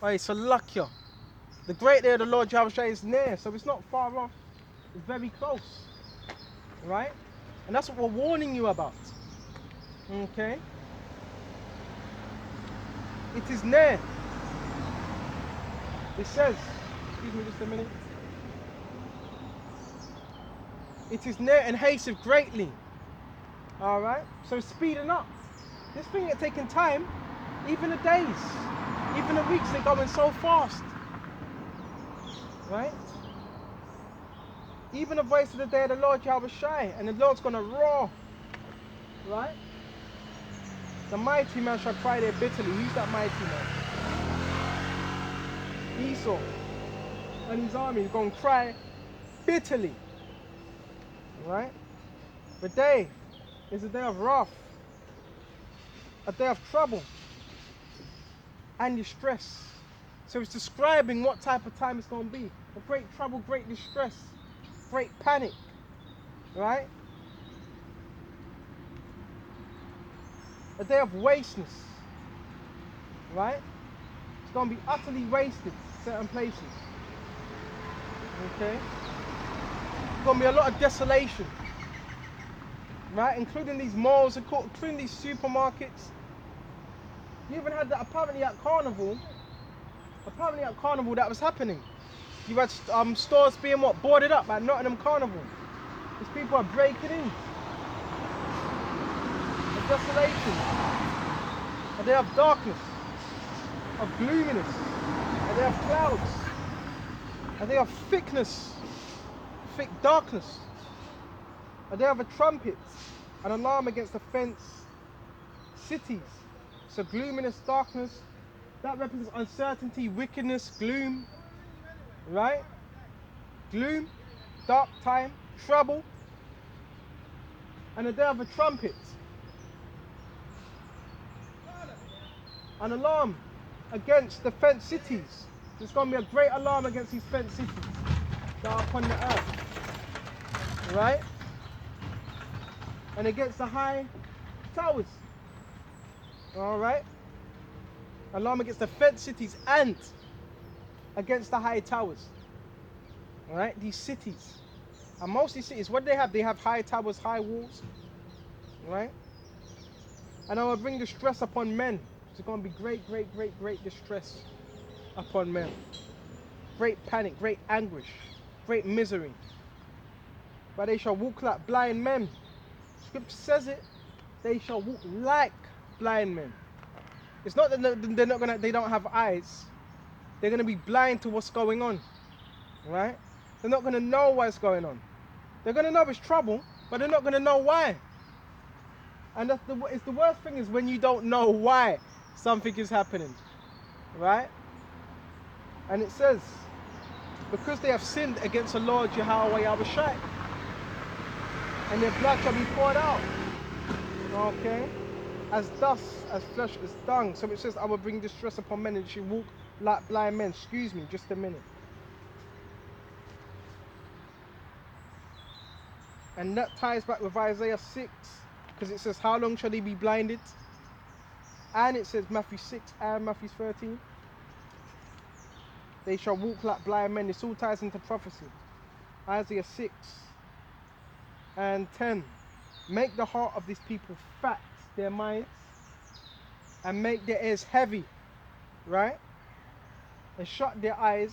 Right, so Salakia. The great day of the Lord Yahawashi is near, so it's not far off. It's very close. Right? And that's what we're warning you about. Okay? It is near. It says, excuse me just a minute. It is near and hasteth greatly. Alright? So it's speeding up. This thing ain't taking time. Even the days, even the weeks, they're going so fast. Right? Even the voice of the day of the Lord Yahawashi, and the Lord's gonna roar. Right? The mighty man shall cry there bitterly. Who's that mighty man? Esau and his army is gonna cry bitterly. Right? The day is a day of wrath, a day of trouble and distress. So it's describing what type of time it's going to be. A great trouble, great distress, great panic, right? A day of wasteness, right? It's going to be utterly wasted, certain places, okay? There's going to be a lot of desolation, right? Including these malls, including these supermarkets. You even had that apparently at Carnival that was happening. You had stores being boarded up at Nottingham Carnival. These people are breaking in. A desolation. A day of darkness, of gloominess. A day of clouds. A day of thickness, thick darkness. A day of a trumpet, an alarm against the fenced cities. So gloominess, darkness, that represents uncertainty, wickedness, gloom, right? Gloom, dark time, trouble, and a day of a trumpet. An alarm against the fenced cities. There's going to be a great alarm against these fenced cities that are upon the earth, right? And against the high towers, all right? Alarm against the fenced cities and against the high towers. All right, these cities. And most of these cities, what do they have? They have high towers, high walls. Right? And I will bring distress upon men. It's going to be great distress upon men. Great panic, great anguish, great misery. But they shall walk like blind men. Scripture says it. They shall walk like blind men. It's not that they don't have eyes. They're gonna be blind to what's going on, right? They're not gonna know what's going on. They're gonna know it's trouble, but they're not gonna know why. And it's the worst thing is when you don't know why something is happening, right? And it says, because they have sinned against the Lord Yahawashi, and their blood shall be poured out, okay? As dust, as flesh, as dung. So it says, I will bring distress upon men and they shall walk like blind men. Excuse me, just a minute. And that ties back with Isaiah 6, because it says, how long shall they be blinded? And it says Matthew 6 and Matthew 13. They shall walk like blind men. This all ties into prophecy. Isaiah 6 and 10. Make the heart of these people fat, their minds, and make their ears heavy, right? And shut their eyes,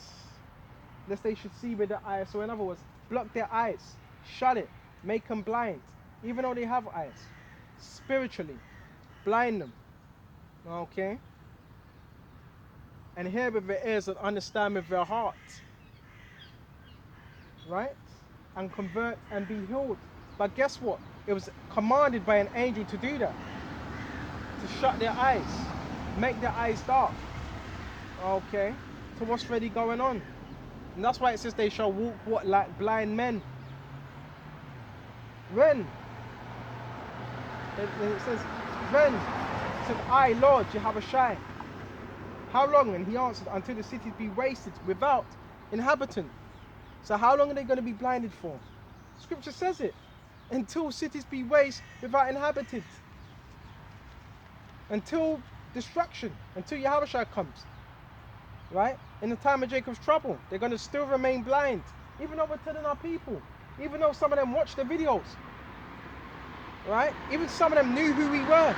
lest they should see with their eyes. So in other words, block their eyes, shut it, make them blind, even though they have eyes. Spiritually, blind them, okay? And hear with their ears and understand with their heart, right? And convert and be healed. But guess what? It was commanded by an angel to do that. To shut their eyes, make their eyes dark, okay? To what's really going on. And that's why it says they shall walk like blind men. When? It says, when? It says, I, Lord, Yahawashi. How long? And he answered, until the cities be wasted without inhabitant. So how long are they going to be blinded for? Scripture says it. Until cities be waste without inhabited. Until destruction. Until Yahawashi comes. right? In the time of Jacob's trouble, they're going to still remain blind, even though we're telling our people, even though some of them watched the videos, right? Even some of them knew who we were.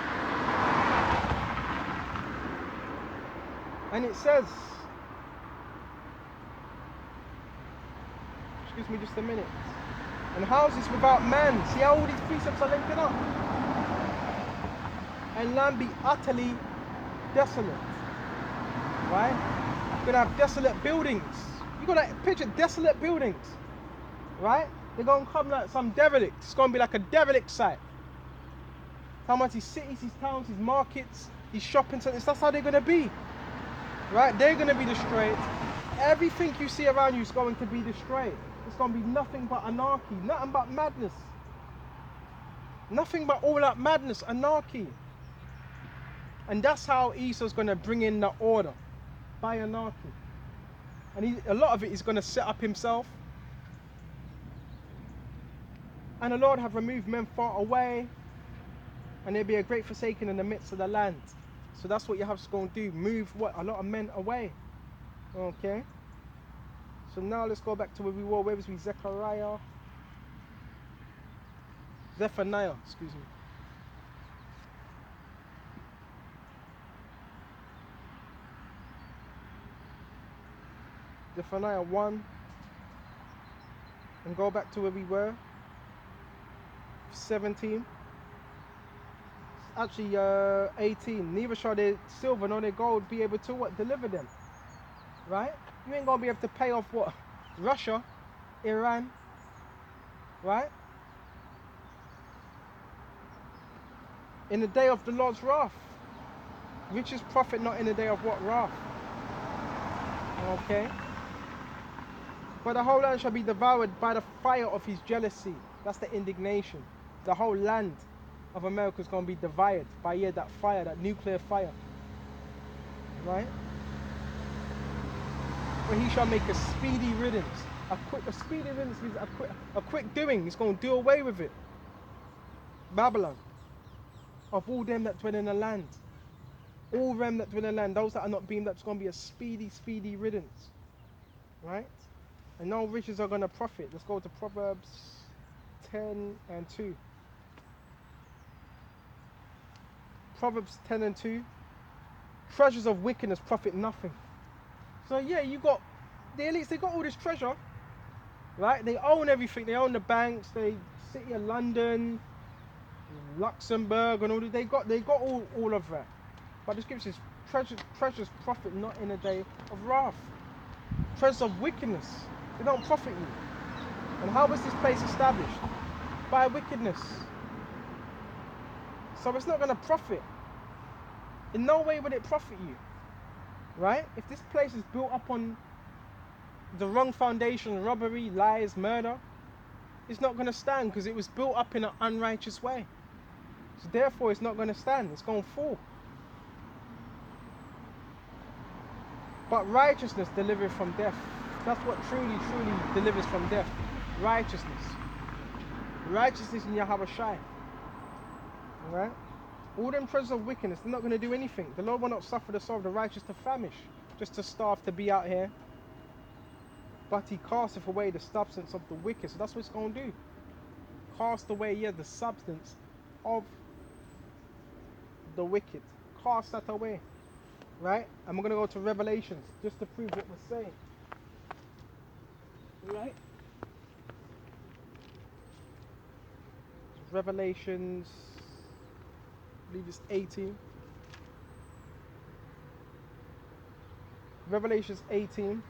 And it says, excuse me just a minute, and houses without man. See how all these precepts are linking up? And land be utterly desolate, right? You're gonna have desolate buildings. You're gonna picture desolate buildings, right? They're gonna come like some derelict. It's gonna be like a derelict site. How much these cities, these towns, these markets, these shopping centers, that's how they're gonna be, right? They're gonna be destroyed. Everything you see around you is going to be destroyed. It's gonna be nothing but anarchy, nothing but madness. Nothing but all that madness, anarchy. And that's how Esau's going to bring in the order, by anarchy. And a lot of it is going to set up himself. And the Lord have removed men far away, and there'll be a great forsaking in the midst of the land. So that's what you have to go and do, move a lot of men away. Okay? So now let's go back to where we were. Where was we? Zephaniah, excuse me. Zephaniah 1, and go back to where we were, 17, actually 18. Neither shall their silver nor their gold be able to what? Deliver them, right? You ain't gonna be able to pay off what? Russia, Iran, right? In the day of the Lord's wrath. Riches profit not in the day of what? Wrath. Okay? But the whole land shall be devoured by the fire of his jealousy. That's the indignation. The whole land of America is going to be divided by that fire, that nuclear fire. Right? Where he shall make a speedy riddance. A speedy riddance means a quick doing. He's going to do away with it. Babylon. Of all them that dwell in the land. All them that dwell in the land. Those that are not being, that's going to be a speedy riddance. Right? And no riches are going to profit. Let's go to Proverbs 10 and 2. Proverbs 10 and 2. Treasures of wickedness profit nothing. So yeah, you got the elites, they got all this treasure, right? They own everything. They own the banks, the city of London, Luxembourg, and all that. They got all of that. But the scripture says treasures profit not in a day of wrath. Treasures of wickedness, they don't profit you. And how was this place established? By wickedness. So it's not going to profit. In no way will it profit you, right? If this place is built up on the wrong foundation, robbery, lies, murder, it's not going to stand because it was built up in an unrighteous way. So therefore it's not going to stand, it's going to fall. But righteousness delivers from death. That's what truly delivers from death. Righteousness. Righteousness in Yahawashi. Alright? All them treasures of wickedness, they're not going to do anything. The Lord will not suffer the soul of the righteous to famish, just to starve, to be out here. But he casteth away the substance of the wicked. So that's what it's going to do. Cast away, the substance of the wicked. Cast that away. Right? And we're going to go to Revelations, just to prove what we're saying. Right? Revelations, I believe it's 18. Revelations 18.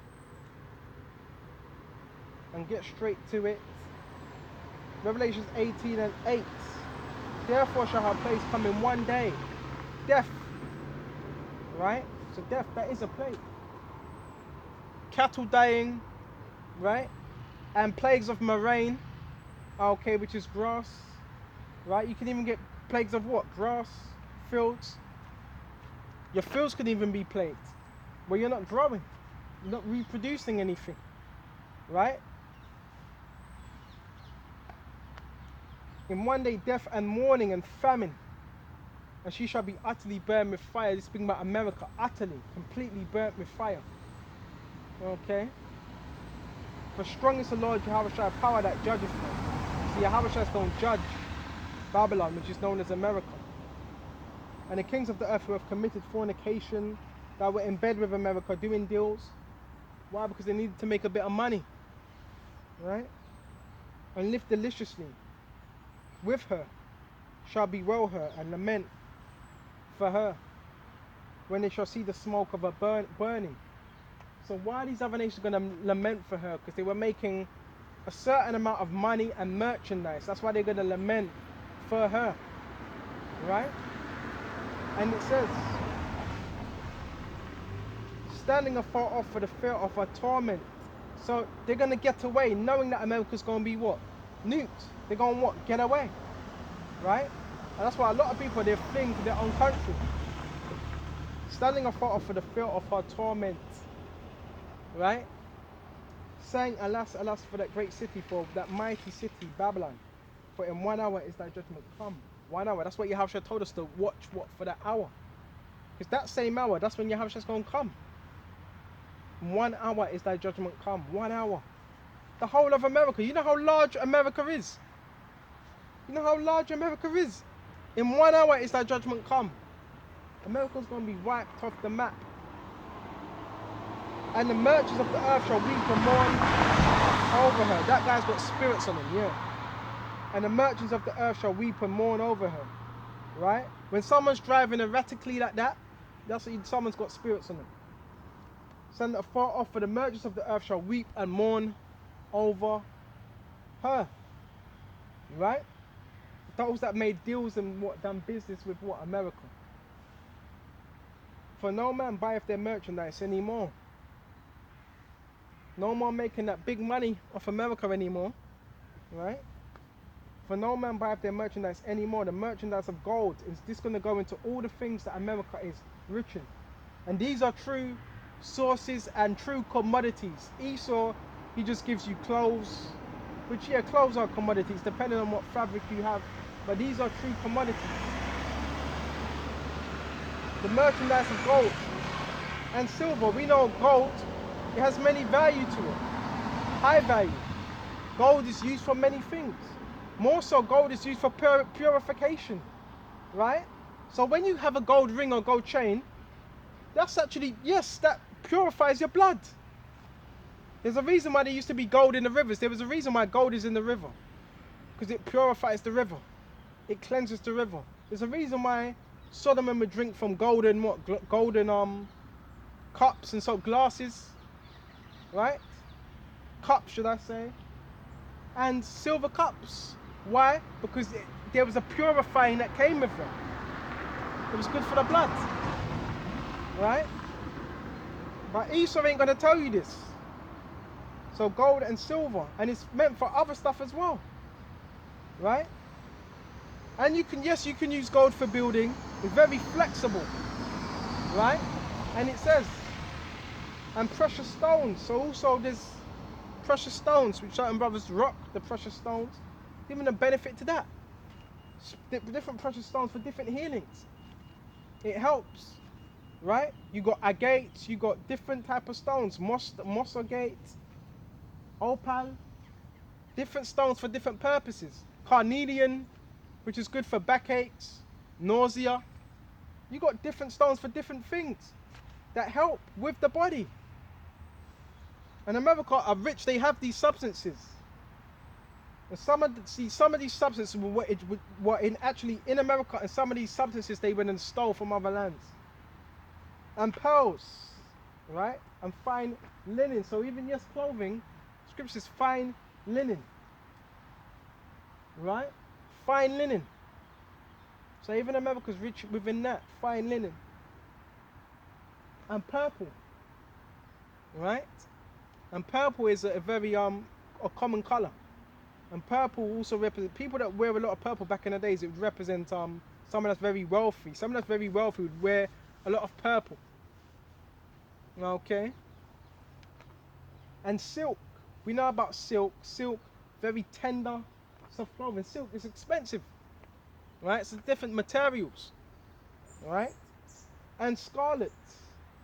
And get straight to it. Revelations 18 and 8. Therefore shall her place come in one day. Death. Right? So death, that is a plague. Cattle dying. Right? And plagues of murrain. Okay, which is grass. Right? You can even get plagues of what? Grass, fields. Your fields can even be plagued. Where you're not growing. You're not reproducing anything. Right? In one day, death and mourning and famine. And she shall be utterly burned with fire. This is speaking about America. Utterly, completely burnt with fire. Okay? For strong is the Lord Yahawashi, power that judges them. See, Yahawashi is going to judge Babylon, which is known as America. And the kings of the earth who have committed fornication, that were in bed with America doing deals. Why? Because they needed to make a bit of money. Right? And live deliciously with her, shall bewail her and lament for her when they shall see the smoke of her burning. So why are these other nations going to lament for her? Because they were making a certain amount of money and merchandise. That's why they're going to lament for her. Right? And it says, standing afar off for the fear of her torment. So they're going to get away knowing that America's going to be what? Nuked. They're going to what? Get away. Right? And that's why a lot of people, they're fleeing to their own country. Standing afar off for the fear of her torment. Right? Saying, alas, alas, for that great city, for that mighty city, Babylon. For in 1 hour is thy judgment come. 1 hour. That's what Yahawashi told us to watch what for that hour. Because that same hour, that's when Yahawashi's going to come. 1 hour is thy judgment come. 1 hour. The whole of America. You know how large America is? You know how large America is? In 1 hour is thy judgment come. America's going to be wiped off the map. And the merchants of the earth shall weep and mourn over her. That guy's got spirits on him, yeah. And the merchants of the earth shall weep and mourn over her. Right? When someone's driving erratically like that, that's what someone's got spirits on them. Send afar off, for the merchants of the earth shall weep and mourn over her. Right? Those that made deals and what done business with what? America. For no man buyeth their merchandise anymore. No more making that big money off America anymore. Right? For no man buyeth their merchandise anymore. The merchandise of gold is this going to go into all the things that America is rich in. And these are true sources and true commodities. Esau, he just gives you clothes, which yeah, clothes are commodities depending on what fabric you have, but these are true commodities. The merchandise of gold and silver. We know gold, it has many value to it, high value. Gold is used for many things. More so, gold is used for purification, right? So when you have a gold ring or gold chain, that's actually, yes, that purifies your blood. There's a reason why there used to be gold in the rivers. There was a reason why gold is in the river. Because it purifies the river. It cleanses the river. There's a reason why Solomon would drink from golden cups and so glasses. Right? Cups, should I say. And silver cups. Why? Because there was a purifying that came with them. It was good for the blood. Right? But Esau ain't going to tell you this. So gold and silver. And it's meant for other stuff as well. Right? And you can use gold for building. It's very flexible. Right? And it says, and precious stones. So also there's precious stones, which certain brothers rock, the precious stones. Giving a benefit to that. Different precious stones for different healings. It helps. Right? You got agates, you got different type of stones. Moss agate, opal. Different stones for different purposes. Carnelian, which is good for backaches, nausea. You got different stones for different things that help with the body. And America are rich, they have these substances. And some of these substances were in America, and some of these substances they went and stole from other lands. And pearls, right? And fine linen. So even yes, clothing, scripture says fine linen. Right? Fine linen. So even America's rich within that, fine linen. And purple. Right? And purple is a very a common colour. And purple also represents people that wear a lot of purple back in the days. It would represent someone that's very wealthy. Someone that's very wealthy would wear a lot of purple. Okay. And silk. We know about silk. Silk, very tender, soft clothing. Silk is expensive. Right? It's different materials. Right? And scarlet.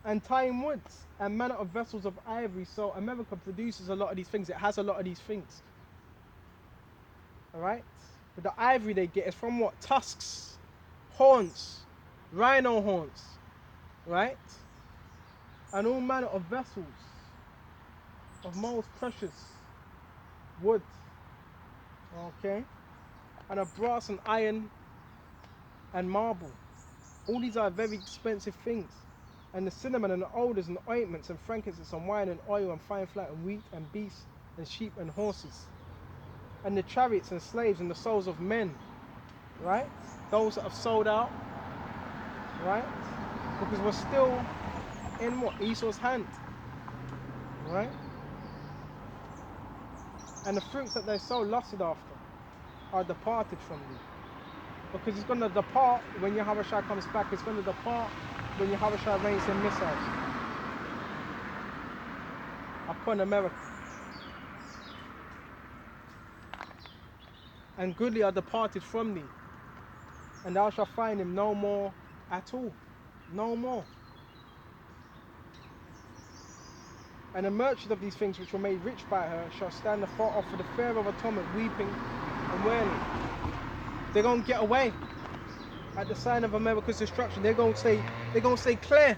and tying woods and manner of vessels of ivory. So America produces a lot of these things. It has a lot of these things. All right. But the ivory they get is from what? Tusks, horns, rhino horns, right? And all manner of vessels of most precious wood. Okay. And of brass and iron and marble. All these are very expensive things. And the cinnamon and the odors and the ointments and frankincense and wine and oil and fine flour and wheat and beasts and sheep and horses. And the chariots and slaves and the souls of men. Right? Those that have sold out. Right? Because we're still in what? Esau's hand. Right? And the fruits that they so lusted after are departed from thee. Because it's going to depart when Yahawashi comes back. It's going to depart when Yahawashi rains in missiles upon America. And goodly are departed from thee, and thou shalt find him no more at all. No more. And the merchant of these things which were made rich by her shall stand afar off for the fear of atonement, weeping and wailing. They're going to get away at the sign of America's destruction. They're going to say clear.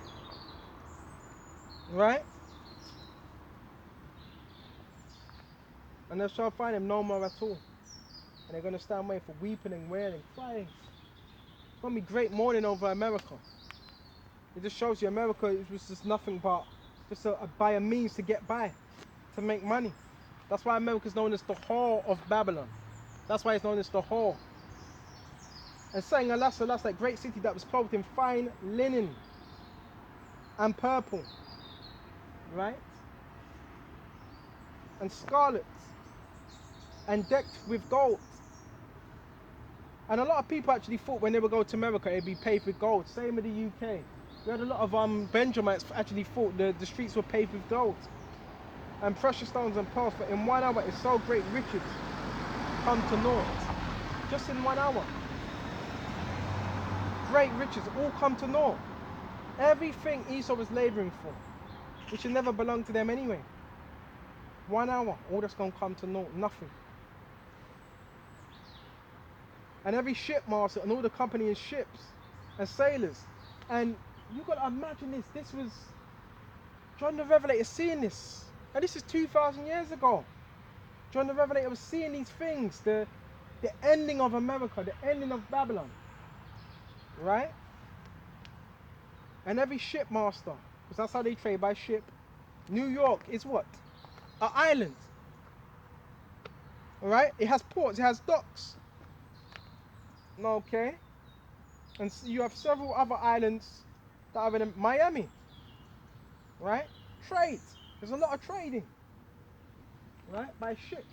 Right? And they shall find him no more at all. And they're going to stand away for weeping and wailing, crying. It's going to be great mourning over America. It just shows you America was just nothing but just by a means to get by, to make money. That's why America is known as the whore of Babylon. That's why it's known as the whore. And saying, alas, alas, that great city that was clothed in fine linen and purple, right? And scarlet, and decked with gold. And a lot of people actually thought when they would go to America, it'd be paved with gold. Same with the UK. We had a lot of Benjamites actually thought the streets were paved with gold. And precious stones and pearls, but in 1 hour it's so great riches come to naught. Just in 1 hour. Great riches all come to naught. Everything Esau was laboring for, which had never belonged to them anyway. 1 hour, all that's going to come to naught, nothing. And every shipmaster and all the company in ships and sailors. And you've got to imagine this. This was John the Revelator seeing this. And this is 2,000 years ago. John the Revelator was seeing these things. The ending of America, the ending of Babylon. Right? And every shipmaster, because that's how they trade, by ship. New York is what? An island. Alright? It has ports, it has docks. Okay? And so you have several other islands that are in Miami. Right? Trade. There's a lot of trading. Right? By ships.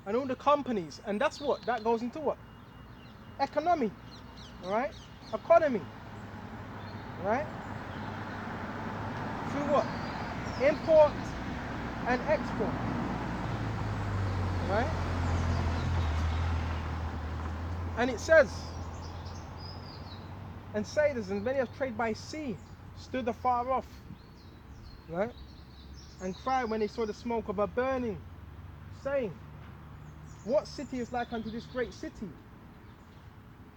And all the companies. And that's what? That goes into what? Economy. Right? Economy. Right? Through what? Import and export. Right? And it says, and sailors and many of trade by sea stood afar off, right? And cried when they saw the smoke of a burning, saying, what city is like unto this great city?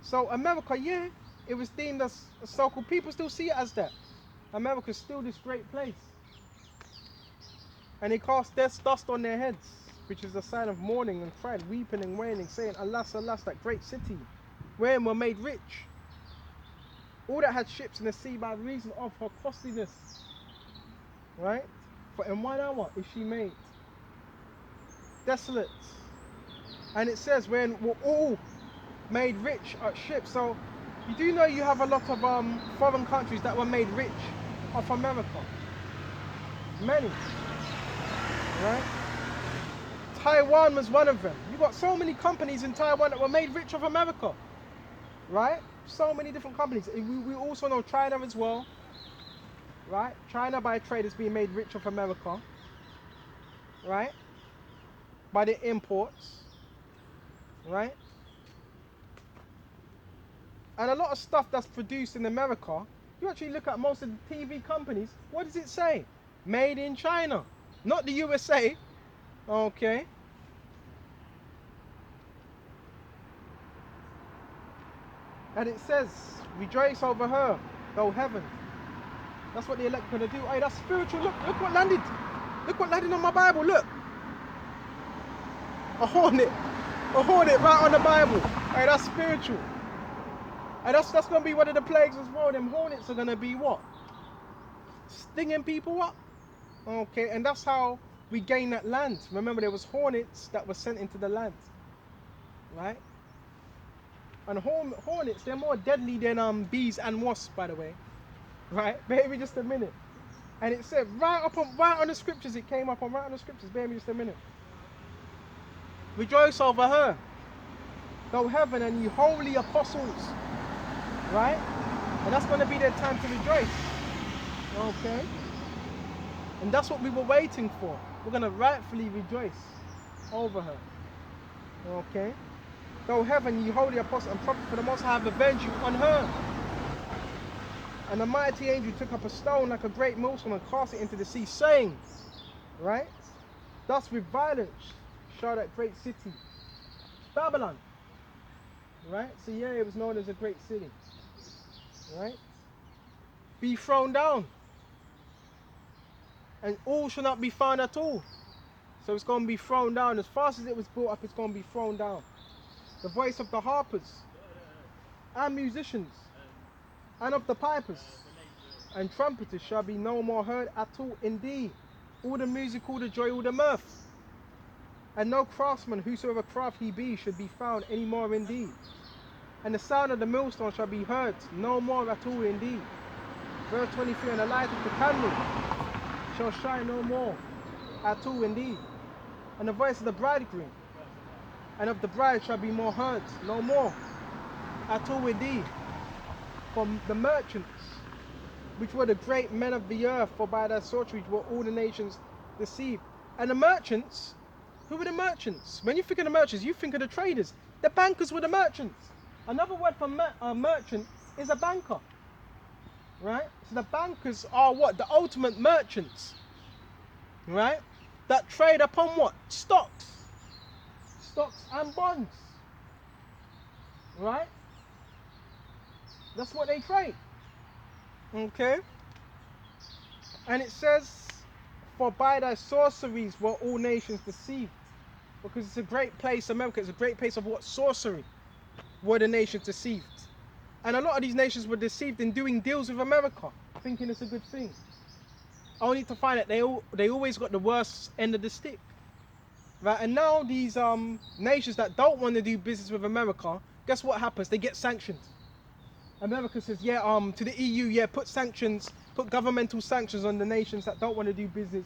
So America, yeah, it was deemed as so-called, people still see it as that. America is still this great place. And they cast death's dust on their heads, which is a sign of mourning, and cried, weeping and wailing, saying, alas, alas, that great city, wherein were made rich all that had ships in the sea by reason of her costliness. Right? For in 1 hour is she made desolate. And it says, when we're all made rich at ships. So you do know you have a lot of foreign countries that were made rich off America. Many. Right? Taiwan was one of them. You got so many companies in Taiwan that were made rich off America. Right? So many different companies. We also know China as well. Right? China by trade is being made rich off America. Right? By the imports. Right? And a lot of stuff that's produced in America You actually look at most of the TV companies, what does it say? Made in China, not the USA. Okay. And it says, rejoice over her, though heaven. That's what the elect are going to do. Hey, that's spiritual. Look what landed. Look what landed on my Bible. Look. A hornet. A hornet right on the Bible. Hey, that's spiritual. And that's going to be one of the plagues as well. Them hornets are going to be what? Stinging people up. Okay, and that's how we gain that land. Remember, there was hornets that were sent into the land. Right? And hornets, they're more deadly than bees and wasps, by the way. Right? Bear me just a minute. And it said right on the scriptures, it came up on right on the scriptures. Bear me just a minute. Rejoice over her, though heaven and ye holy apostles. Right? And that's going to be their time to rejoice. Okay? And that's what we were waiting for. We're going to rightfully rejoice over her. Okay? Though heaven, ye holy apostles and prophets for the Most High have avenged you on her. And the mighty angel took up a stone like a great millstone and cast it into the sea, saying, right? Thus with violence shall that great city, Babylon, right? So yeah, it was known as a great city, right? Be thrown down. And all shall not be found at all. So it's going to be thrown down. As fast as it was built up, it's going to be thrown down. The voice of the harpers and musicians and of the pipers and trumpeters shall be no more heard at all indeed. All the music, all the joy, all the mirth. And no craftsman, whosoever craft he be, should be found any more indeed. And the sound of the millstone shall be heard no more at all indeed. Verse 23, and the light of the candle shall shine no more at all indeed. And the voice of the bridegroom and of the bride shall be more heard no more at all indeed. From the merchants, which were the great men of the earth, for by their sorcery were all the nations deceived. And the merchants, who were the merchants? When you think of the merchants, you think of the traders. The bankers were the merchants. Another word for merchant is a banker. Right? So the bankers are what? The ultimate merchants. Right? That trade upon what? Stocks. Stocks and bonds. Right? That's what they trade. Okay? And it says, for by thy sorceries were all nations deceived. Because it's a great place, America, it's a great place of what? Sorcery. Were the nations deceived. And a lot of these nations were deceived in doing deals with America, thinking it's a good thing. Only to find that they always got the worst end of the stick. Right? And now these nations that don't want to do business with America, guess what happens? They get sanctioned. America says, yeah, to the EU, yeah, put sanctions, put governmental sanctions on the nations that don't want to do business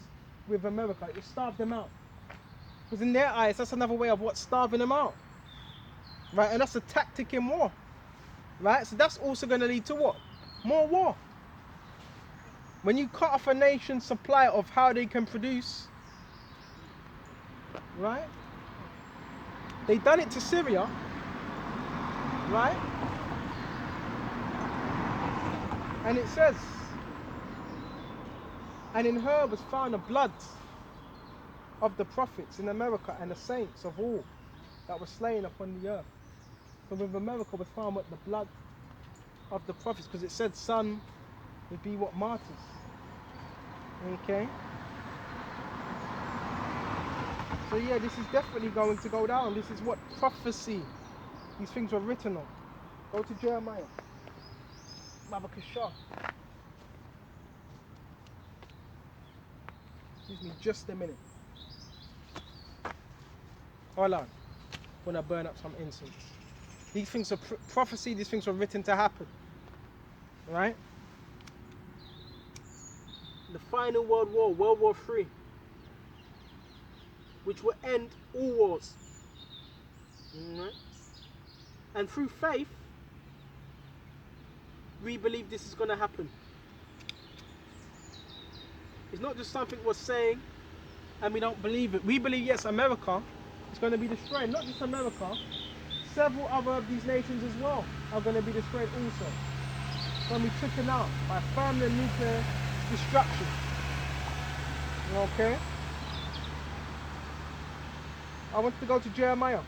with America. It starved them out. Because in their eyes, that's another way of what? Starving them out. Right? And that's a tactic in war. Right? So that's also going to lead to what? More war. When you cut off a nation's supply of how they can produce, right? They done it to Syria, right? And it says, and in her was found the blood of the prophets in America and the saints of all that were slain upon the earth. So with America was found what? The blood of the prophets, because it said some would be what? Martyrs. Okay? So yeah, this is definitely going to go down. This is what? Prophecy. These things were written on. Go to Jeremiah. Babakashah. Excuse me, just a minute. Hold on. When I burn up some incense. These things are prophecy, these things were written to happen. Right? The final World War, World War III, which will end all wars. Right? And through faith, we believe this is going to happen. It's not just something we're saying and we don't believe it. We believe, yes, America is going to be destroyed. Not just America, several other of these nations as well are going to be destroyed also. It's going to be taken out by family and nuclear destruction. Okay? I want to go to Jeremiah.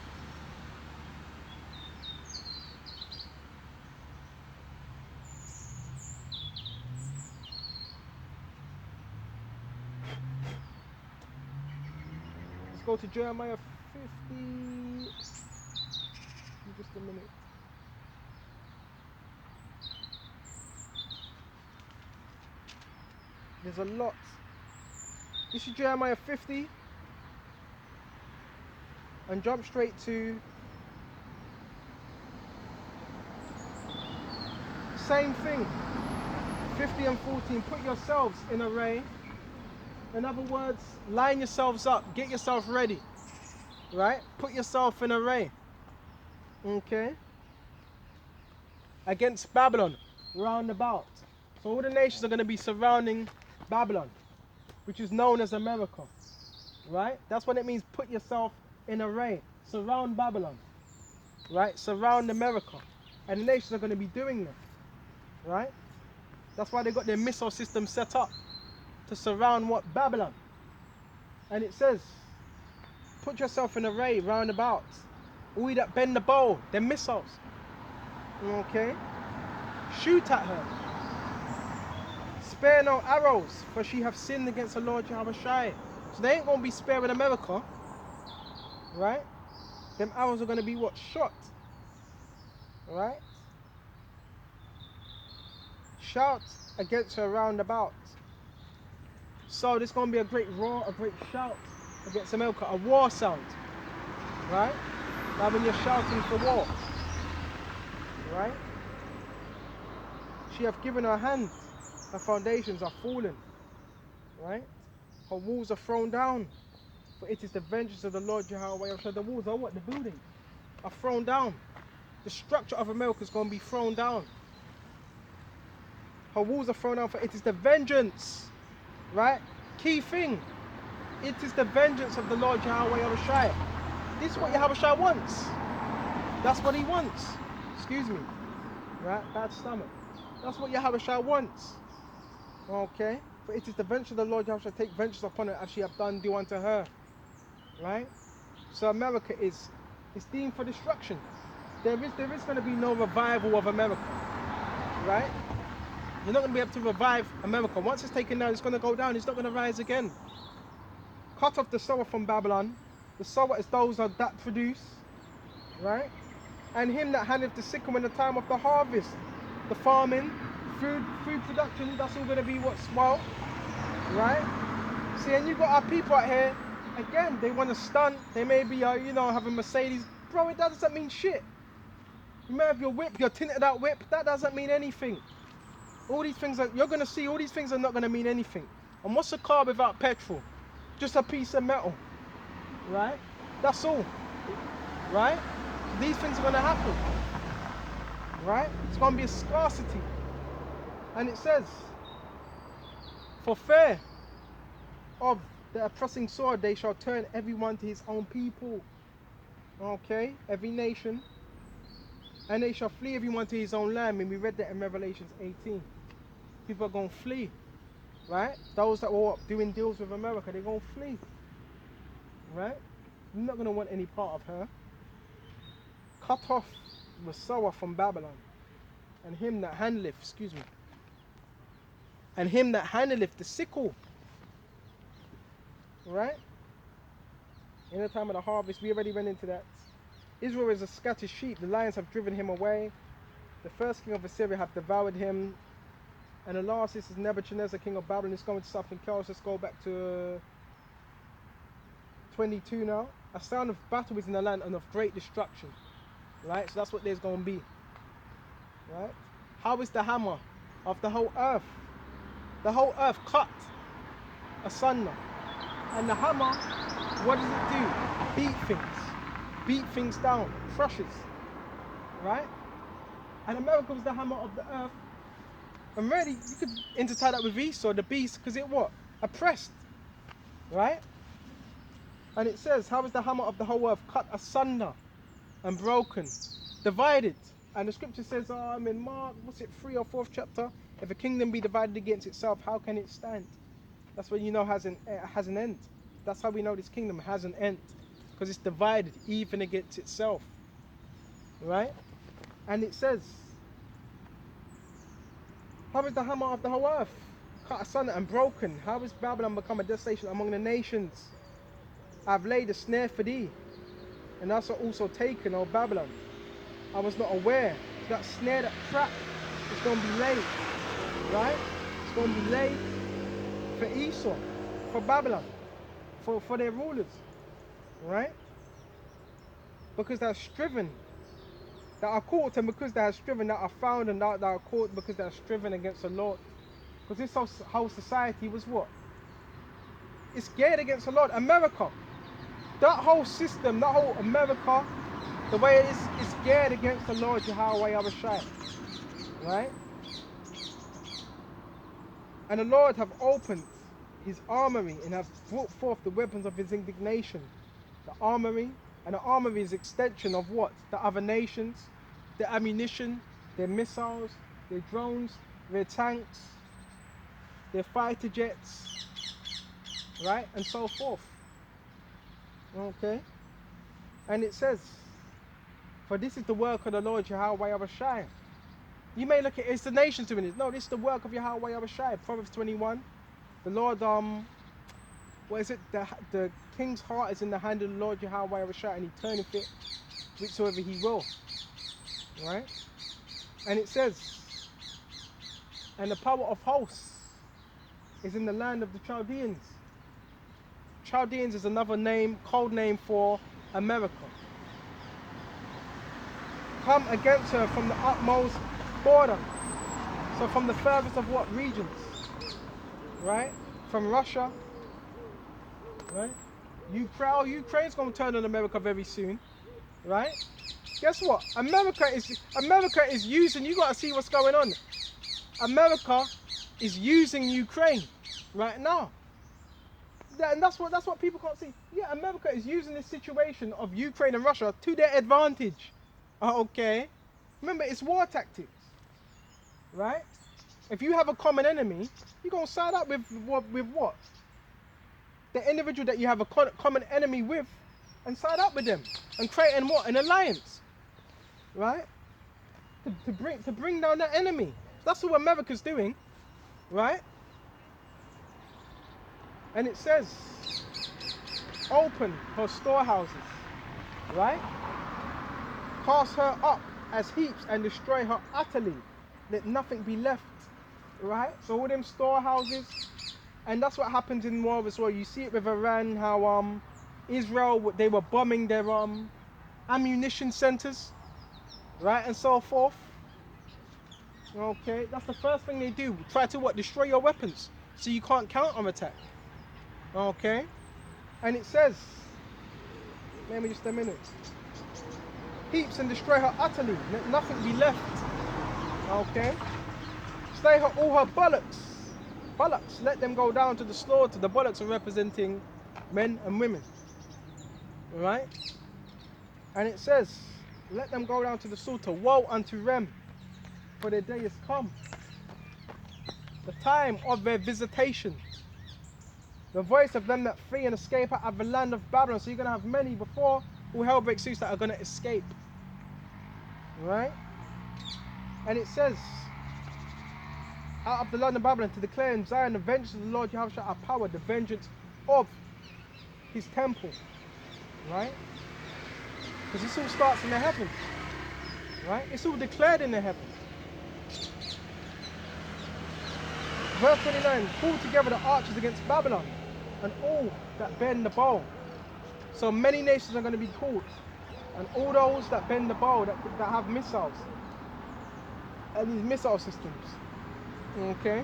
Let's go to Jeremiah 50. Just a minute. There's a lot. This is Jeremiah 50. And jump straight to same thing. 50 and 14. Put yourselves in array. In other words, line yourselves up. Get yourself ready. Right? Put yourself in array. Okay? Against Babylon. Round about. So all the nations are going to be surrounding Babylon, which is known as America. Right? That's what it means. Put yourself in array. Surround Babylon. Right? Surround America. And the nations are going to be doing that. Right? That's why they got their missile system set up. To surround what? Babylon. And it says, put yourself in array round about. All you that bend the bow, they're missiles. Okay? Shoot at her. Spare no arrows, for she have sinned against the Lord Yahawashi. So they ain't going to be sparing America. Right? Them arrows are going to be what? Shot. Right? Shout against her round about. So there's going to be a great roar, a great shout against America. A war sound. Right? Like when you're shouting for war. Right? She hath given her hand. Her foundations are fallen. Right? Her walls are thrown down. For it is the vengeance of the Lord Yahweh. So the walls are what? The buildings are thrown down. The structure of America is going to be thrown down. Her walls are thrown down, for it is the vengeance. Right? Key thing. It is the vengeance of the Lord Yahweh Yahawashi. This is what Yahawashi wants. That's what he wants. Excuse me. Right? Bad stomach. That's what Yahawashi wants. Okay? For it is the vengeance of the Lord Yahawashi. Take vengeance upon her as she have done, do unto her. Right? So America is deemed for destruction. There is going to be no revival of America. Right? You're not going to be able to revive America. Once it's taken down, it's going to go down. It's not going to rise again. Cut off the sower from Babylon. The sower is those that produce. Right? And him that handleth the sickle in the time of the harvest. The farming, food production, that's all going to be what's well. Right? See, and you've got our people out here, again, they want to stunt. They may be, have a Mercedes. Bro, it doesn't mean shit. You may have your whip, your tinted out whip. That doesn't mean anything. All these things that you're going to see, all these things are not going to mean anything. And what's a car without petrol? Just a piece of metal. Right? That's all. Right? These things are going to happen. Right? It's going to be a scarcity. And it says, for fear of the oppressing sword, they shall turn everyone to his own people. Okay? Every nation. And they shall flee everyone to his own land. And we read that in Revelation 18. People are going to flee. Right? Those that were doing deals with America, they're going to flee. Right? You're not going to want any part of her. Cut off the sower from Babylon. And him that handleth, and him that handleth the sickle. Right? In the time of the harvest, we already went into that. Israel is a scattered sheep. The lions have driven him away. The first king of Assyria have devoured him. And the last, this is Nebuchadnezzar, king of Babylon. It's going to something else. Let's go back to 22 now. A sound of battle is in the land and of great destruction. Right? So that's what there's going to be. Right? How is the hammer of the whole earth? The whole earth cut asunder. And the hammer, what does it do? Beat things. Beat things down. Crushes. Right? And America was the hammer of the earth. And really, you could intertie that with Esau, the beast, because it what? Oppressed. Right? And it says, how is the hammer of the whole earth cut asunder and broken, divided? And the scripture says, in Mark, what's it, 3 or 4th chapter? If a kingdom be divided against itself, how can it stand? That's when you know it has an end. That's how we know this kingdom has an end. Because it's divided even against itself. Right? And it says, how is the hammer of the whole earth cut asunder and broken? How has Babylon become a desolation among the nations? I have laid a snare for thee, and thou shalt also taken, O Babylon. I was not aware. So that snare, that trap, is going to be laid. Right? It's going to be laid for Esau, for Babylon, for their rulers. Right? Because they're striven. That are caught, and because they are striven, that are found, and that are caught because they are striven against the Lord. Because this whole society was what? It's geared against the Lord. America. That whole system, that whole America, the way it is geared against the Lord Yahawashi. Right? And the Lord have opened his armory and have brought forth the weapons of his indignation. The armory, and the armory is extension of what? The other nations, their ammunition, their missiles, their drones, their tanks, their fighter jets, right? And so forth. Okay? And it says, for this is the work of the Lord Yahawashi. You may look at it's the nations doing it. No, this is the work of Yahawashi. Proverbs 21. The Lord, what is it? The king's heart is in the hand of the Lord Yahawashi, and he turneth it whithersoever he will. Right? And it says, and the power of hosts is in the land of the Chaldeans. Chaldeans is another name, code name for America. Come against her from the utmost border. So from the furthest of what regions? Right? From Russia. Right? Ukraine's going to turn on America very soon. Right? Guess what? America is using, you got to see what's going on. America is using Ukraine right now. And that's what people can't see. Yeah, America is using this situation of Ukraine and Russia to their advantage. Okay. Remember, it's war tactics. Right? If you have a common enemy, you're going to side up with what? The individual that you have a common enemy with, and side up with them. And creating what? An alliance. Right? To bring down that enemy. That's what America's doing. Right? And it says, open her storehouses. Right? Cast her up as heaps and destroy her utterly. Let nothing be left. Right? So all them storehouses, and that's what happens in war as well. You see it with Iran, how Israel, they were bombing their ammunition centers, right, and so forth. Okay, that's the first thing they do. Try to what? Destroy your weapons, so you can't counter-attack. Okay, and it says, let me just a minute. Heaps and destroy her utterly. Let nothing be left. Okay. Slay her all her bullocks. Bullocks, let them go down to the slaughter. The bullocks are representing men and women. Alright? And it says, let them go down to the slaughter. Woe unto them, for their day is come. The time of their visitation. The voice of them that flee and escape out of the land of Babylon. So you're going to have many before all hell breaks loose that are going to escape. Right? And it says, out of the land of Babylon, to declare in Zion the vengeance of the Lord Yahawashi our power, the vengeance of his temple. Right? Because this all starts in the heavens. Right? It's all declared in the heavens. Verse 29, call together the archers against Babylon, and all that bend the bow. So many nations are going to be called, and all those that bend the bow, that have missiles, and these missile systems. Okay?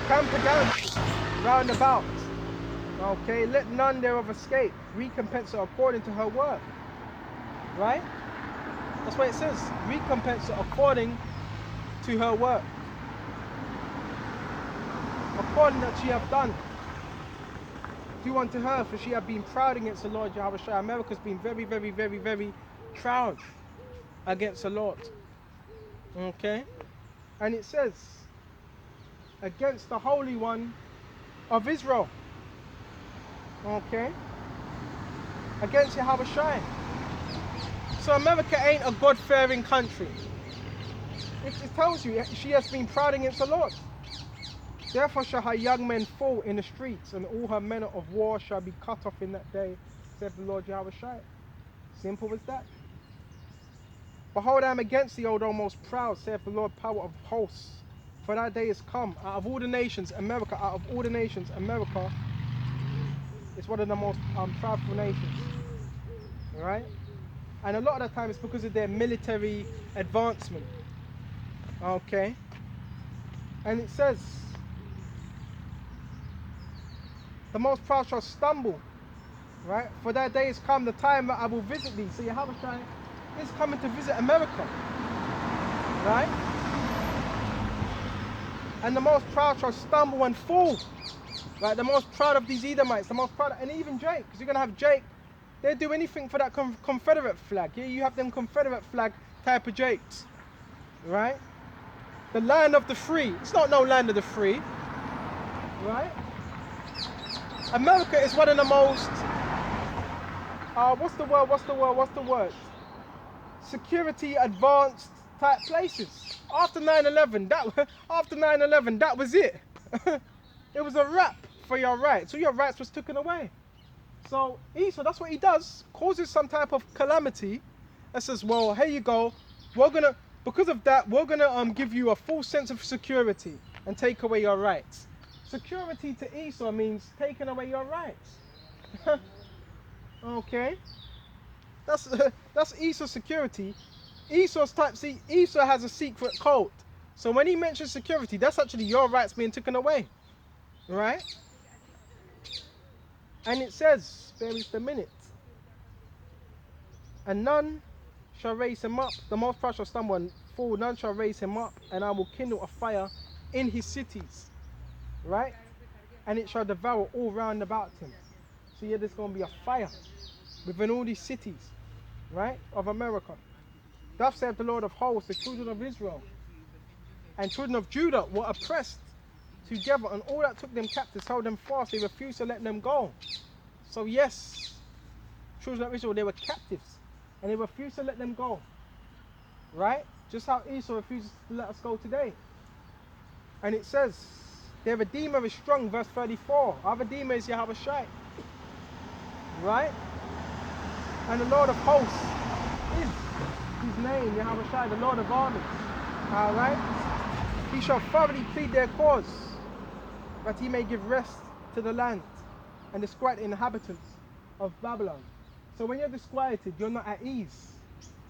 Camp against round about. Okay? Let none thereof escape. Recompense her according to her work. Right? That's what it says. Recompense her according to her work. According that she have done. Do unto her, for she have been proud against the Lord Yahawashi. America's been very, very, very, very proud against the Lord. Okay? And it says, against the Holy One of Israel. Okay? Against Yahawashi. So America ain't a God-fearing country. It tells you she has been proud against the Lord. Therefore shall her young men fall in the streets, and all her men of war shall be cut off in that day, saith the Lord Yahawashi. Simple as that. Behold, I am against thee, O thou most proud, saith the Lord, power of hosts. For that day is come. Out of all the nations, America, out of all the nations, America is one of the most proudful nations. Right? And a lot of the time it's because of their military advancement. Okay? And it says, the most proud shall stumble. Right? For that day is come, the time that I will visit thee. So Yahawashi is coming to visit America. Right? And the most proud shall stumble and fall. Right? The most proud of these Edomites, the most proud, and even Jake, because you're going to have Jake, they'll do anything for that Confederate flag. Yeah, you have them Confederate flag type of Jakes. Right? The land of the free. It's not no land of the free. Right? America is one of the most, what's the word? Security advanced type places. After 9/11, that was it. It was a wrap for your rights. So your rights was taken away. So Esau, that's what he does, causes some type of calamity and says, well, here you go. Because of that, we're gonna give you a full sense of security and take away your rights. Security to Esau means taking away your rights. Okay? That's Esau's security. Esau has a secret code. So when he mentions security, that's actually your rights being taken away. Right? And it says, bear with a minute. And none shall raise him up. The most proud shall stumble and fall. None shall raise him up. And I will kindle a fire in his cities. Right? And it shall devour all round about him. So yeah, there's going to be a fire within all these cities. Right? Of America. Thus saith the Lord of hosts, the children of Israel and children of Judah were oppressed together, and all that took them captives held them fast. They refused to let them go. So yes, children of Israel, they were captives, and they refused to let them go. Right? Just how Esau refuses to let us go today. And it says, their Redeemer is strong, verse 34. Our Redeemer is Yahawashi. Right? And the Lord of hosts is his name, Yahawashi, the Lord of armies. Alright? He shall thoroughly plead their cause, that he may give rest to the land and disquiet the inhabitants of Babylon. So when you're disquieted, you're not at ease.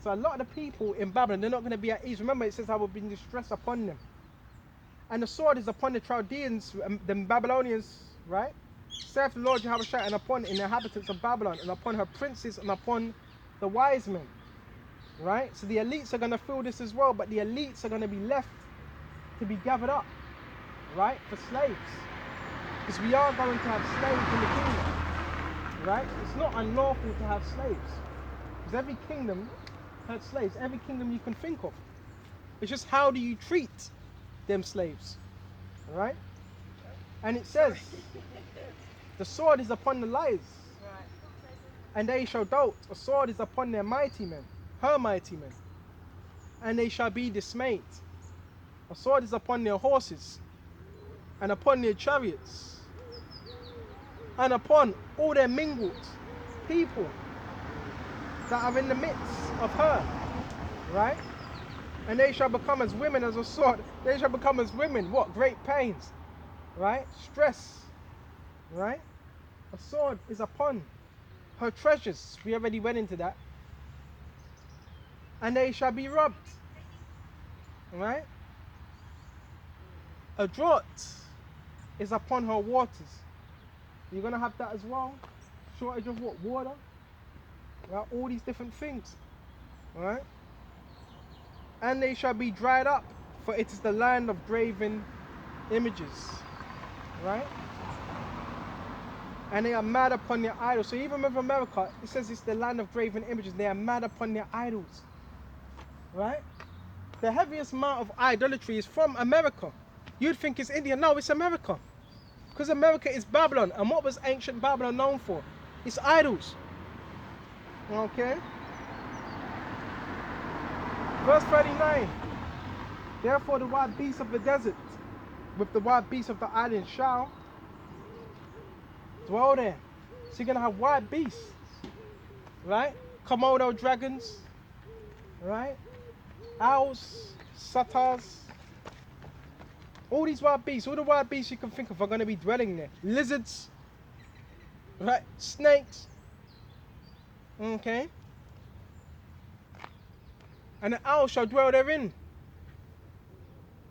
So a lot of the people in Babylon, they're not going to be at ease. Remember, it says I will bring distress upon them. And the sword is upon the Chaldeans, the Babylonians, right? Saith the Lord Yahawashi, and upon the inhabitants of Babylon, and upon her princes, and upon the wise men. Right? So the elites are going to feel this as well, but the elites are going to be left to be gathered up, right, for slaves. Because we are going to have slaves in the kingdom, right? It's not unlawful to have slaves. Because every kingdom had slaves, every kingdom you can think of. It's just how do you treat them slaves, right? And it says, the sword is upon the liars, and they shall dote. A sword is upon their mighty men, her mighty men, and they shall be dismayed. A sword is upon their horses, and upon their chariots, and upon all their mingled people that are in the midst of her, right? And they shall become as women as a sword. They shall become as women. What? Great pains, right? Stress, right? A sword is upon her treasures. We already went into that. And they shall be robbed, right? A drought is upon her waters. You're going to have that as well. Shortage of what? Water. Right? All these different things. Right? And they shall be dried up, for it is the land of graven images. Right? And they are mad upon their idols. So even with America, it says it's the land of graven images. They are mad upon their idols. right? The heaviest amount of idolatry is from America. You'd think it's India. No, it's America. Because America is Babylon. And what was ancient Babylon known for? It's idols. Okay? Verse 39. Therefore the wild beasts of the desert with the wild beasts of the island shall dwell there. So you're going to have wild beasts. Right? Komodo dragons. Right? Owls. Satyrs. All these wild beasts, all the wild beasts you can think of are going to be dwelling there. Lizards, right? Snakes, okay? And the owl shall dwell therein,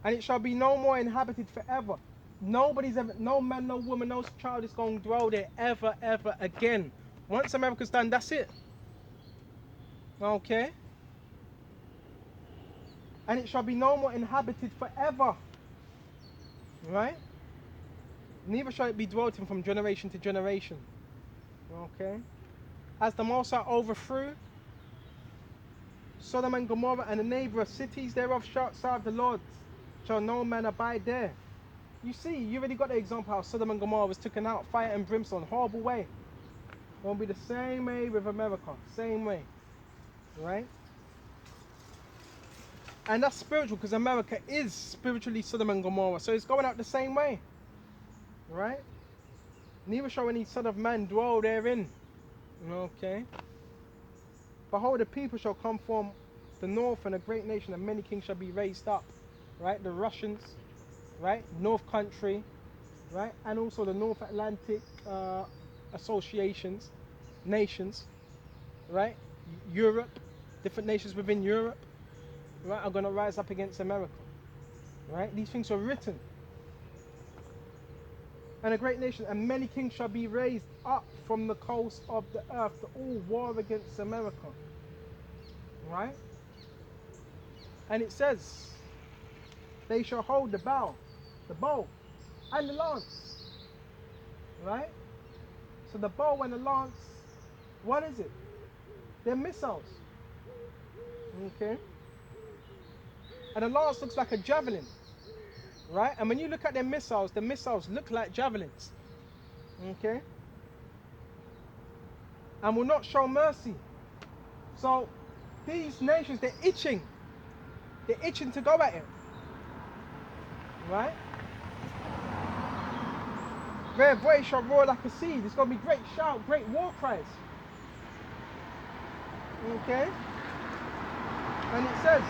and it shall be no more inhabited forever. Nobody's ever, no man, no woman, no child is going to dwell there ever, ever again. Once America's done, that's it. Okay? And it shall be no more inhabited forever. Right? Neither shall it be dwelt in from generation to generation. Okay? As the Most High overthrew Sodom and Gomorrah and the neighbor cities thereof shall serve the Lord, shall no man abide there. You see, you already got the example how Sodom and Gomorrah was taken out, fire and brimstone, horrible way. It won't be the same way with America, same way. Right? And that's spiritual because America is spiritually Sodom and Gomorrah. So it's going out the same way. Right? Neither shall any son of man dwell therein. Okay? Behold, the people shall come from the north, and a great nation, and many kings shall be raised up. Right? The Russians. Right? North Country. Right? And also the North Atlantic associations. Nations. Right? Europe. Different nations within Europe. Right, are going to rise up against America. Right? These things were written. And a great nation, and many kings shall be raised up from the coast of the earth to all war against America. Right? And it says, they shall hold the bow, and the lance. Right? So the bow and the lance, what is it? They're missiles. Okay? And the lance looks like a javelin, right? And when you look at their missiles, the missiles look like javelins, okay? And will not show mercy. So these nations, they're itching to go at it, right? Their voice shall roar like a sea. There's going to be great shout, great war cries, okay? And it says,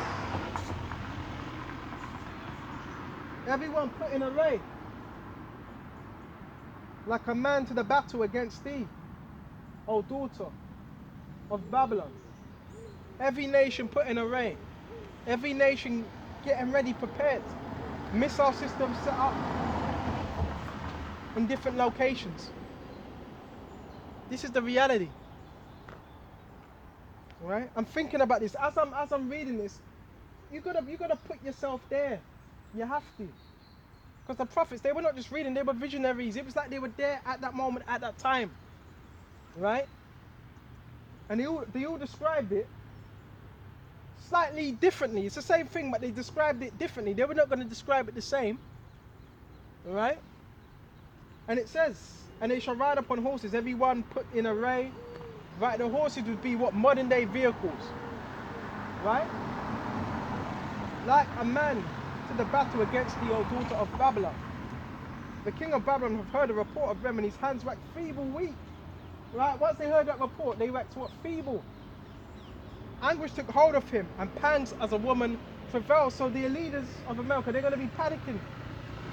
everyone put in array, like a man to the battle against thee, O daughter of Babylon. Every nation put in array. Every nation getting ready, prepared. Missile systems set up in different locations. This is the reality. Right? I'm thinking about this. As I'm reading this, you gotta put yourself there. You have to. Because the prophets, they were not just reading, they were visionaries. It was like they were there at that moment, at that time. Right? And they all described it slightly differently. It's the same thing, but they described it differently. They were not going to describe it the same. Right? And it says, and they shall ride upon horses, every one put in array. Right? The horses would be what? Modern day vehicles. Right? Like a man to the battle against the old daughter of Babylon. The king of Babylon have heard a report of them, and his hands waxed feeble, weak. Right? Once they heard that report, they waxed what? Feeble. Anguish took hold of him, and pangs as a woman travailed. So the leaders of America, they're going to be panicking,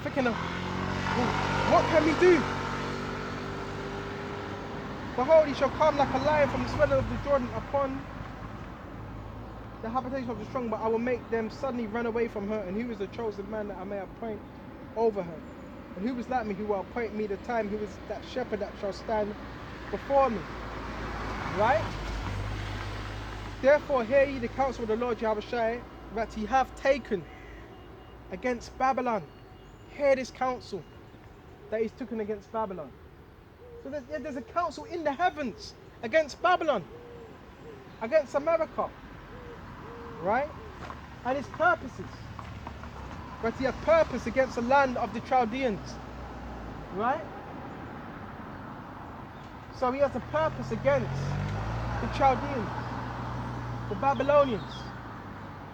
thinking, what can we do? Behold, he shall come like a lion from the swelling of the Jordan upon the habitation of the strong, but I will make them suddenly run away from her. And who is the chosen man that I may appoint over her? And who is like me who will appoint me the time? Who is that shepherd that shall stand before me? Right? Therefore hear ye the counsel of the Lord Yahawashi that he hath taken against Babylon. Hear this counsel that he's taken against Babylon. So there's a counsel in the heavens against Babylon, against America. Right? and his purposes. But he had purpose against the land of the Chaldeans, right? So he has a purpose against the Chaldeans, the Babylonians,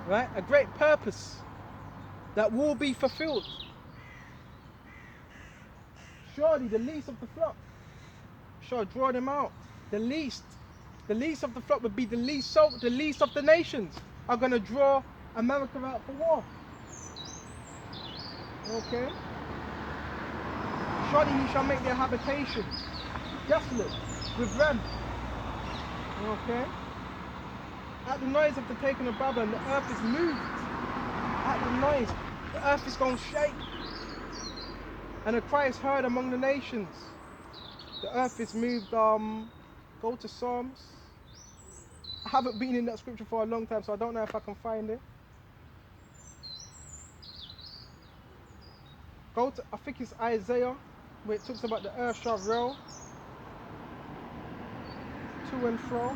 right? A great purpose that will be fulfilled. Surely the least of the flock shall draw them out. The least of the flock would be the least of the nations are going to draw America out for war. Okay? Surely he shall make their habitation desolate with them. Okay? At the noise of the taking of Babylon, the earth is moved. At the noise, the earth is going to shake. And a cry is heard among the nations. The earth is moved. Go to Psalms. I haven't been in that scripture for a long time, so I don't know if I can find it. Go to, I think it's Isaiah, where it talks about the earth shall roll to and fro.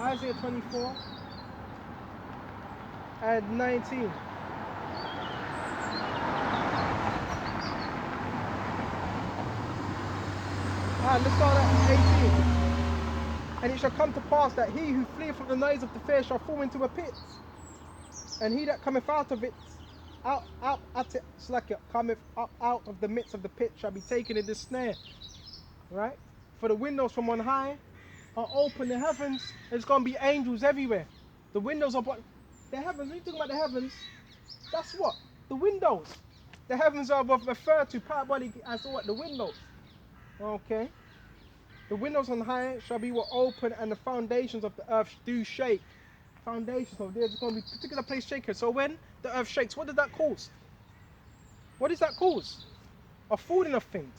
Isaiah 24 and 19. Let's start at 18. And it shall come to pass that he who fleeth from the noise of the fair shall fall into a pit, and he that cometh out of it, out at it, cometh up out of the midst of the pit shall be taken in the snare. Right? For the windows from on high are open, the heavens, there's going to be angels everywhere. The windows are what? The heavens, when you talking about the heavens, that's what? The windows. The heavens are referred to parabolic as what? The windows. Okay. The windows on high shall be what open, and the foundations of the earth do shake. Foundations of there's going to be a particular place shaken. So when the earth shakes, what does that cause? What does that cause? A falling of things.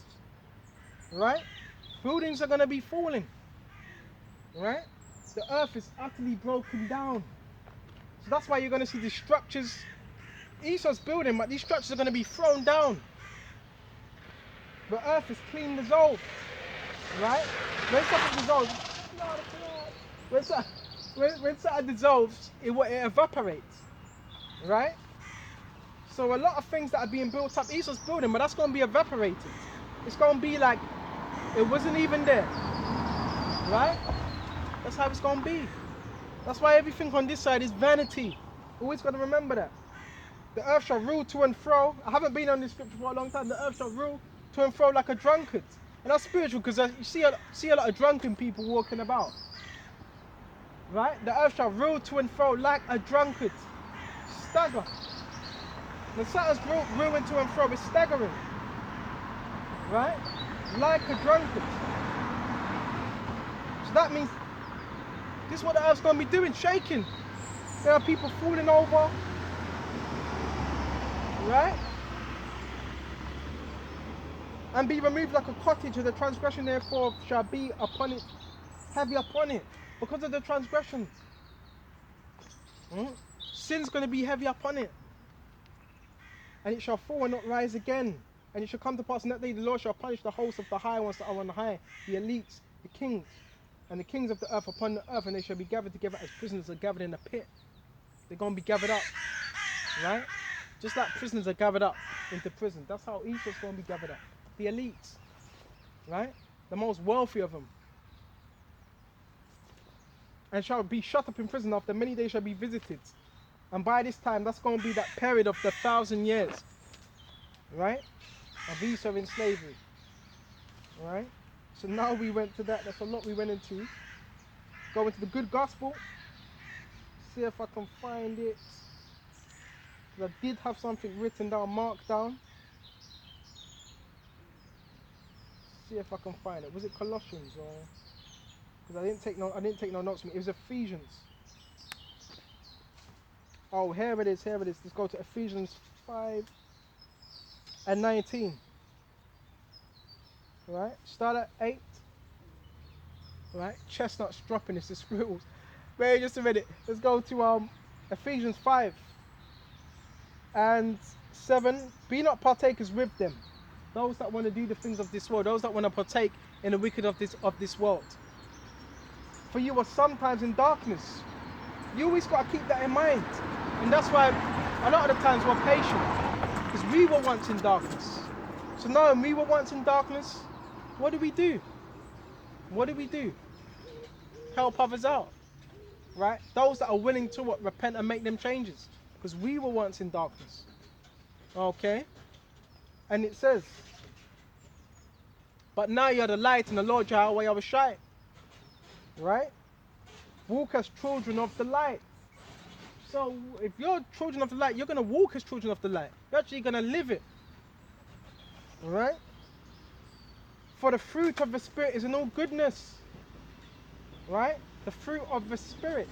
Right? Buildings are going to be falling. Right? The earth is utterly broken down. So that's why you're going to see these structures. Esau's building, but these structures are going to be thrown down. The earth is clean dissolved. Right? When something dissolves, when something dissolves, it evaporates. Right? So a lot of things that are being built up, Esau's building, but that's going to be evaporated. It's going to be like it wasn't even there. Right? That's how it's going to be. That's why everything on this side is vanity. Always got to remember that. The earth shall rule to and fro. I haven't been on this scripture for a long time. The earth shall rule to and fro like a drunkard. And that's spiritual, because you see a lot of drunken people walking about. Right? The earth shall rule to and fro like a drunkard. Stagger. The Saturn's ruling to and fro is staggering. Right? Like a drunkard. So that means this is what the earth's going to be doing, shaking. There are people falling over. Right? And be removed like a cottage, and the transgression therefore shall be upon it, heavy upon it, because of the transgression. Sin's going to be heavy upon it. And it shall fall and not rise again. And it shall come to pass in that day the Lord shall punish the hosts of the high ones that are on the high, the elites, the kings, and the kings of the earth upon the earth, and they shall be gathered together as prisoners are gathered in a pit. They're going to be gathered up. Right? Just like prisoners are gathered up into prison. That's how Esau's going to be gathered up. The elites, right? The most wealthy of them. And shall be shut up in prison, after many days shall be visited. And by this time, that's going to be that period of the 1,000 years, right? Of Esau in slavery, right? So now we went to that. That's a lot we went into. Go into the good gospel. See if I can find it. Because I did have something written down, marked down. See if I can find it. Was it Colossians or? Because I didn't take no notes from it. It was Ephesians. Oh, here it is. Here it is. Let's go to Ephesians 5 and 19. Right. Start at 8. Right. Chestnuts dropping. It's the squirrels. Wait, just a minute. Let's go to Ephesians 5 and 7. Be not partakers with them. Those that want to do the things of this world, those that want to partake in the wicked of this world. For you are sometimes in darkness. You always got to keep that in mind. And that's why a lot of the times we're patient. Because we were once in darkness. So knowing we were once in darkness, what do we do? What do we do? Help others out. Right? Those that are willing to what? Repent and make them changes. Because we were once in darkness. Okay? And it says, but now you're the light in the Lord Yahawashi. Right? Walk as children of the light. So if you're children of the light, you're going to walk as children of the light. You're actually going to live it. Alright? For the fruit of the Spirit is in all goodness. Right? The fruit of the Spirit.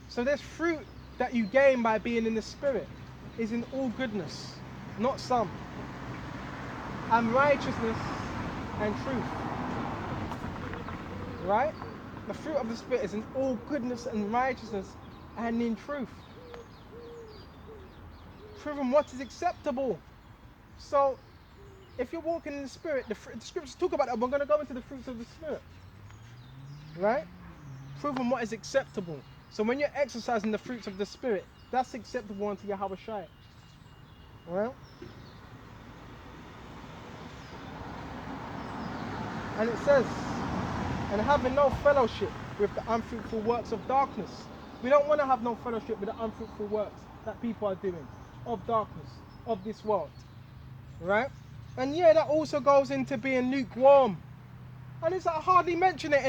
So there's fruit that you gain by being in the Spirit. Is in all goodness. Not some. And righteousness and truth. Right? The fruit of the Spirit is in all goodness and righteousness and in truth. Proving what is acceptable. So, if you're walking in the Spirit, the scriptures talk about that. We're going to go into the fruits of the Spirit. Right? Proving what is acceptable. So when you're exercising the fruits of the Spirit, that's acceptable unto Yahawashi. Right? And it says, and having no fellowship with the unfruitful works of darkness. We don't want to have no fellowship with the unfruitful works that people are doing of darkness, of this world. Right? And yeah, that also goes into being lukewarm. And it's, I hardly mention it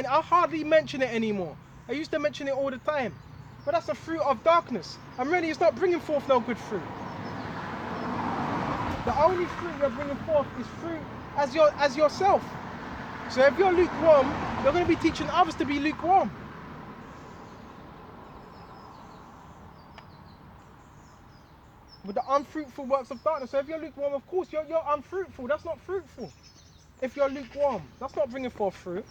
anymore. I used to mention it all the time. But that's a fruit of darkness. And really it's not bringing forth no good fruit. The only fruit you're bringing forth is fruit as yourself. So if you're lukewarm, you're going to be teaching others to be lukewarm. With the unfruitful works of darkness. So if you're lukewarm, of course, you're unfruitful. That's not fruitful. If you're lukewarm, that's not bringing forth fruit.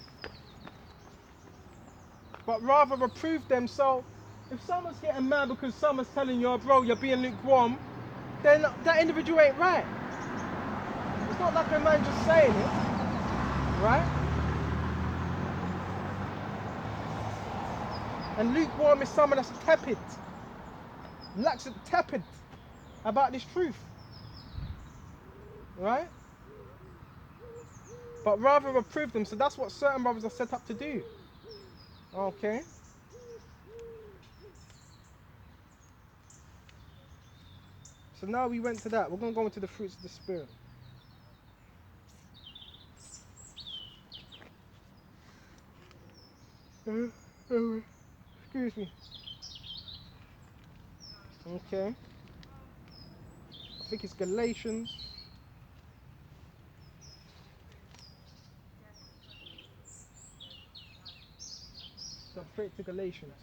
But rather reprove them. So if someone's getting mad because someone's telling you, oh, bro, you're being lukewarm, then that individual ain't right. It's not like a man just saying it. Right? And lukewarm is someone that's tepid. Tepid about this truth. Right? But rather reprove them. So that's what certain brothers are set up to do. Okay? So now we went to that. We're going to go into the fruits of the Spirit. Excuse me. Okay. I think it's Galatians. So straight to Galatians.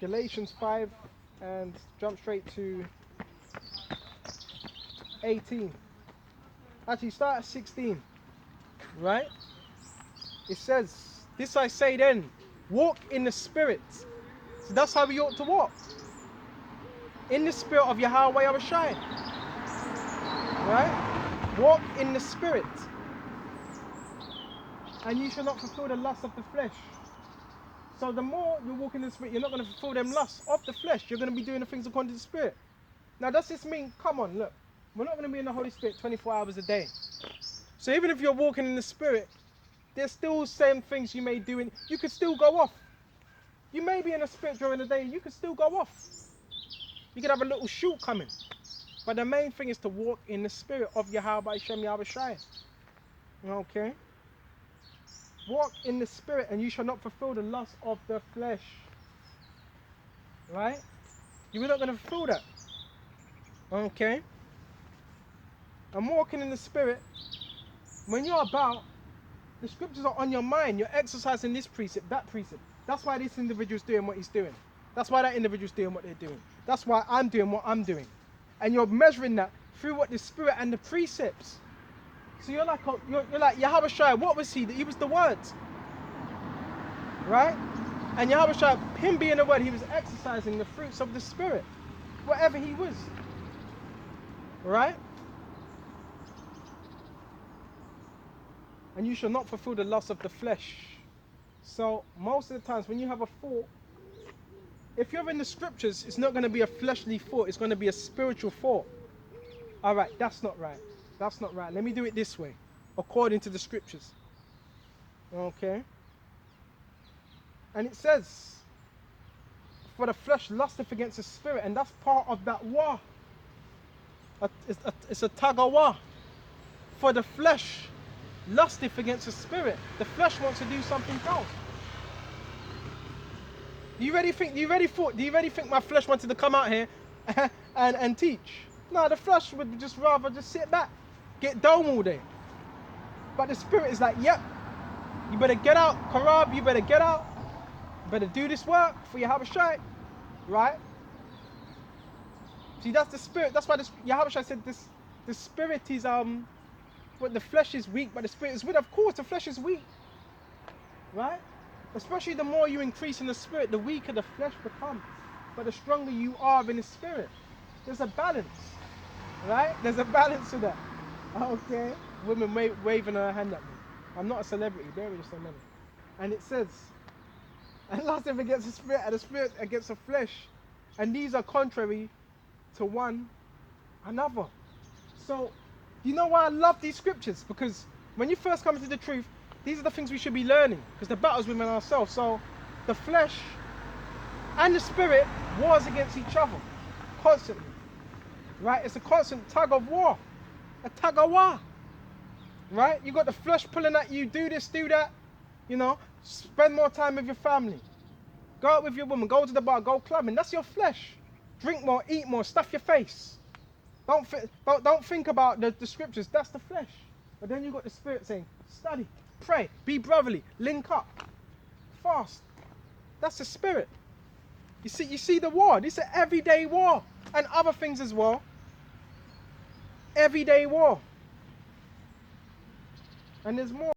Galatians 5 and jump straight to 18. Actually start at 16. Right? It says, this I say then, walk in the Spirit. So that's how we ought to walk. In the Spirit of Yahawashi. Right? Walk in the Spirit. And you shall not fulfill the lust of the flesh. So the more you walk in the Spirit, you're not going to fulfill them lusts of the flesh. You're going to be doing the things according to the Spirit. Now does this mean, come on, look. We're not going to be in the Holy Spirit 24 hours a day. So even if you're walking in the Spirit, there's still same things you may do. You could still go off. You may be in the Spirit during the day. You could still go off. You could have a little shoot coming. But the main thing is to walk in the Spirit of Yahawashi. Okay? Walk in the Spirit and you shall not fulfill the lust of the flesh. Right? You're not going to fulfill that. Okay? And walking in the Spirit, when you're about, the scriptures are on your mind. You're exercising this precept, that precept. That's why this individual's doing what he's doing. That's why that individual's doing what they're doing. That's why I'm doing what I'm doing. And you're measuring that through what the Spirit and the precepts. So you're like Yahawashi. What was he? He was the Word. Right? And Yahawashi, him being the word, he was exercising the fruits of the Spirit, whatever he was. Right? And you shall not fulfill the lust of the flesh. So most of the times when you have a thought, if you're in the scriptures, it's not going to be a fleshly thought, it's going to be a spiritual thought. All right, that's not right. That's not right. Let me do it this way, according to the scriptures. Okay? And it says, for the flesh lusteth against the spirit, and that's part of that war. It's a tug of war. For the flesh lusteth against the spirit. The flesh wants to do something else. Do you really think my flesh wanted to come out here and teach? No, the flesh would just rather just sit back, get dome all day. But the spirit is like, yep, you better get out, Karab, you better get out. You better do this work for Yahawashi, right? See, that's the spirit. That's why Yahawashi said this. The spirit is but the flesh is weak, but the spirit is weak. Of course, the flesh is weak, right? Especially the more you increase in the spirit, the weaker the flesh becomes. But the stronger you are in the spirit. There's a balance, right? There's a balance to that. Okay, women waving her hand at me. I'm not a celebrity. There we just a minute. And it says, and lusteth against the spirit, and the spirit against the flesh, and these are contrary to one another. So, you know why I love these scriptures? Because when you first come into the truth, these are the things we should be learning, because the battle's within ourselves. So, the flesh and the spirit wars against each other constantly, right? It's a constant tug of war, a tug of war, right? You got the flesh pulling at you, do this, do that, you know, spend more time with your family, go out with your woman, go to the bar, go clubbing. That's your flesh. Drink more, eat more, stuff your face. Don't think about the scriptures. That's the flesh. But then you got the spirit saying, study, pray, be brotherly, link up, fast. That's the spirit. You see the war. This is an everyday war, and other things as well. Everyday war. And there's more.